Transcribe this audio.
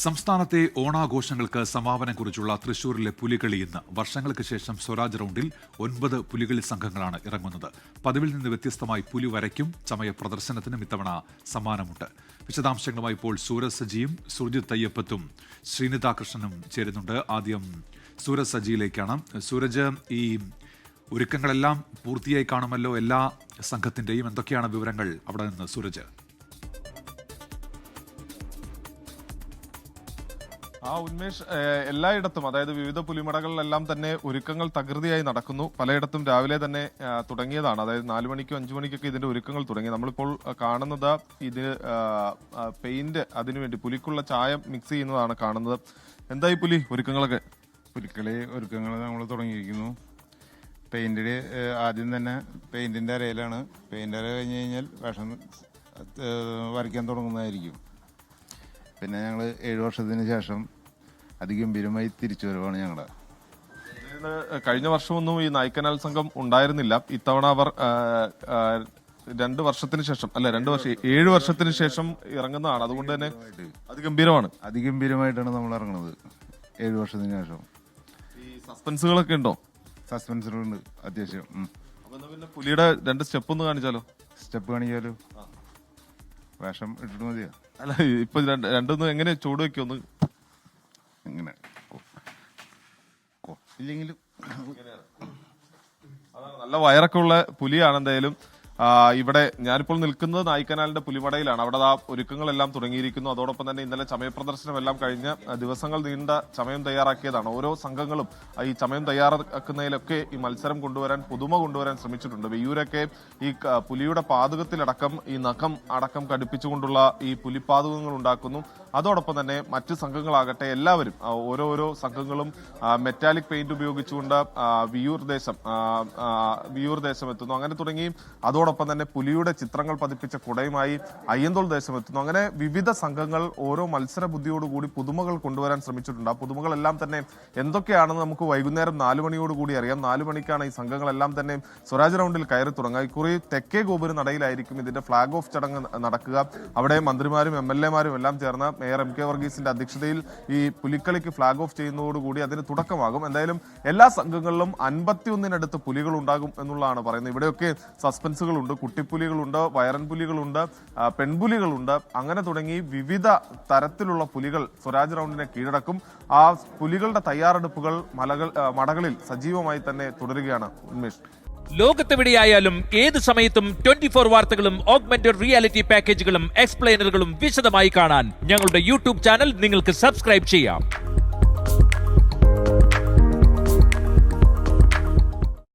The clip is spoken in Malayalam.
സംസ്ഥാനത്തെ ഓണാഘോഷങ്ങൾക്ക് സമാപനം കുറിച്ചുള്ള തൃശൂരിലെ പുലികളി ഇന്ന്. വർഷങ്ങൾക്ക് ശേഷം സ്വരാജ് റൗണ്ടിൽ 9 പുലികളി സംഘങ്ങളാണ് ഇറങ്ങുന്നത്. പതിവിൽ നിന്ന് വ്യത്യസ്തമായി പുലി വരയ്ക്കും ചമയ പ്രദർശനത്തിനും ഇത്തവണ സമ്മാനമുണ്ട്. വിശദാംശങ്ങളുമായി ഇപ്പോൾ സൂരജ് സജിയും സുർജിത് തയ്യപ്പത്തും ശ്രീനിതാകൃഷ്ണനും ചേരുന്നുണ്ട്. ആദ്യം സൂരജ് സജിയിലേക്കാണ്. സൂരജ്, ഈ ഒരുക്കങ്ങളെല്ലാം പൂർത്തിയായി കാണുമല്ലോ എല്ലാ സംഘത്തിന്റെയും. എന്തൊക്കെയാണ് വിവരങ്ങൾ അവിടെ നിന്ന് സൂരജ്? ഉന്മേഷ്, എല്ലായിടത്തും അതായത് വിവിധ പുലിമടകളിലെല്ലാം തന്നെ ഒരുക്കങ്ങൾ തകൃതിയായി നടക്കുന്നു. പലയിടത്തും രാവിലെ തന്നെ തുടങ്ങിയതാണ്. അതായത് 4 മണിക്കും 5 മണിക്കൊക്കെ ഇതിന്റെ ഒരുക്കങ്ങൾ തുടങ്ങി. നമ്മളിപ്പോൾ കാണുന്നത് ഇതിന് പെയിന്റ്, അതിനുവേണ്ടി പുലിക്കുള്ള ചായം മിക്സ് ചെയ്യുന്നതാണ് കാണുന്നത്. എന്തായി പുലി ഒരുക്കങ്ങളൊക്കെ? പുലിക്കളി ഒരുക്കങ്ങൾ നമ്മൾ തുടങ്ങിയിരിക്കുന്നു. പെയിന്റിൽ ആദ്യം തന്നെ പെയിന്റിന്റെ അരയിലാണ്. പെയിന്റ് അര കഴിഞ്ഞ് കഴിഞ്ഞാൽ വേഷം വരയ്ക്കാൻ തുടങ്ങുന്നതായിരിക്കും. പിന്നെ ഞങ്ങൾ 7 വർഷത്തിന് ശേഷം അതിഗംഭീരമായി തിരിച്ചു വരവാണ് ഞങ്ങളുടെ. കഴിഞ്ഞ വർഷമൊന്നും ഈ നായ്ക്കനാൽ സംഘം ഉണ്ടായിരുന്നില്ല. ഇത്തവണ അവർ 2 വർഷത്തിന് ശേഷം, അല്ല 7 വർഷത്തിന് ശേഷം ഇറങ്ങുന്നതാണ്. അതുകൊണ്ട് തന്നെ അതിഗംഭീരമാണ്. അതിഗംഭീരമായിട്ടാണ് നമ്മൾ ഇറങ്ങുന്നത് 7 വർഷത്തിന് ശേഷം. ഈ സസ്പെൻസുകളൊക്കെ ഉണ്ടോ? സസ്പെൻസുകളുണ്ട് അത്യാവശ്യം. പിന്നെ പുലിയുടെ 2 സ്റ്റെപ്പ് ഒന്ന് കാണിച്ചാലോ? സ്റ്റെപ്പ് കാണിച്ചാലോ? വേഷം ഇട്ടിട്ട് മതിയോ? അല്ല, ഇപ്പൊ രണ്ടൊന്നും എങ്ങനെ ചൂട് വെക്കൊന്ന് ഇങ്ങനെ ഇല്ലെങ്കിലും നല്ല വയറൊക്കെ ഉള്ള പുലിയാണ്. എന്തായാലും ഇവിടെ ഞാനിപ്പോൾ നിൽക്കുന്നത് നായ്ക്കനാലിന്റെ പുലിമടയിലാണ്. അവിടെ ആ ഒരുക്കങ്ങളെല്ലാം തുടങ്ങിയിരിക്കുന്നു. അതോടൊപ്പം തന്നെ ഇന്നലെ ചമയ പ്രദർശനമെല്ലാം കഴിഞ്ഞ് ദിവസങ്ങൾ നീണ്ട ചമയം തയ്യാറാക്കിയതാണ്. ഓരോ സംഘങ്ങളും ഈ ചമയം തയ്യാറാക്കുന്നതിലൊക്കെ ഈ മത്സരം കൊണ്ടുവരാൻ, പുതുമ കൊണ്ടുവരാൻ ശ്രമിച്ചിട്ടുണ്ട്. വെയ്യൂരൊക്കെ ഈ പുലിയുടെ പാതുകത്തിലടക്കം ഈ നഖം അടക്കം ഘടിപ്പിച്ചുകൊണ്ടുള്ള ഈ പുലിപ്പാതുകങ്ങൾ ഉണ്ടാക്കുന്നു. അതോടൊപ്പം തന്നെ മറ്റ് സംഘങ്ങളാകട്ടെ എല്ലാവരും ഓരോരോ സംഘങ്ങളും മെറ്റാലിക് പെയിന്റ് ഉപയോഗിച്ചുകൊണ്ട് വിയൂർ ദേശം എത്തുന്നു. അങ്ങനെ തുടങ്ങി അതോടൊപ്പം തന്നെ പുലിയുടെ ചിത്രങ്ങൾ പതിപ്പിച്ച കുടയുമായി അയ്യന്തോൾ ദേശം എത്തുന്നു. അങ്ങനെ വിവിധ സംഘങ്ങൾ ഓരോ മത്സര ബുദ്ധിയോടുകൂടി പുതുമകൾ കൊണ്ടുവരാൻ ശ്രമിച്ചിട്ടുണ്ട്. ആ പുതുമകളെല്ലാം തന്നെ എന്തൊക്കെയാണെന്ന് നമുക്ക് വൈകുന്നേരം 4 മണിയോടുകൂടി അറിയാം. 4 മണിക്കാണ് ഈ സംഘങ്ങളെല്ലാം തന്നെ സ്വരാജ് റൗണ്ടിൽ കയറി തുടങ്ങുക. ഇക്കുറി തെക്കേ ഗോപുര നടയിലായിരിക്കും ഇതിന്റെ ഫ്ളാഗ് ഓഫ് ചടങ്ങ് നടക്കുക. അവിടെ മന്ത്രിമാരും MLA മാരും എല്ലാം ചേർന്ന് മേയർ MK വർഗീസിന്റെ അധ്യക്ഷതയിൽ ഈ പുലിക്കളിക്ക് ഫ്ളാഗ് ഓഫ് ചെയ്യുന്നതോടുകൂടി അതിന് തുടക്കമാകും. എന്തായാലും എല്ലാ സംഘങ്ങളിലും 51-നടുത്ത് പുലികൾ ഉണ്ടാകും എന്നുള്ളതാണ് പറയുന്നത്. ഇവിടെയൊക്കെ സസ്പെൻസുകളുണ്ട്, കുട്ടിപ്പുലികളുണ്ട്, വയറൻ പുലികളുണ്ട്, പെൺപുലികളുണ്ട്. അങ്ങനെ തുടങ്ങി വിവിധ തരത്തിലുള്ള പുലികൾ സ്വരാജ് റൗണ്ടിനെ കീഴടക്കും. ആ പുലികളുടെ തയ്യാറെടുപ്പുകൾ മടകളിൽ സജീവമായി തന്നെ തുടരുകയാണ്. ഉന്മേഷ്, ലോകത്തെവിടെയായാലും ഏത് സമയത്തും 24 വാർത്തകളും ഓഗ്മെന്റഡ് റിയാലിറ്റി പാക്കേജുകളും എക്സ്പ്ലെയിനറുകളും വിശദമായി കാണാൻ ഞങ്ങളുടെ യൂട്യൂബ് ചാനൽ നിങ്ങൾക്ക് സബ്സ്ക്രൈബ് ചെയ്യാം.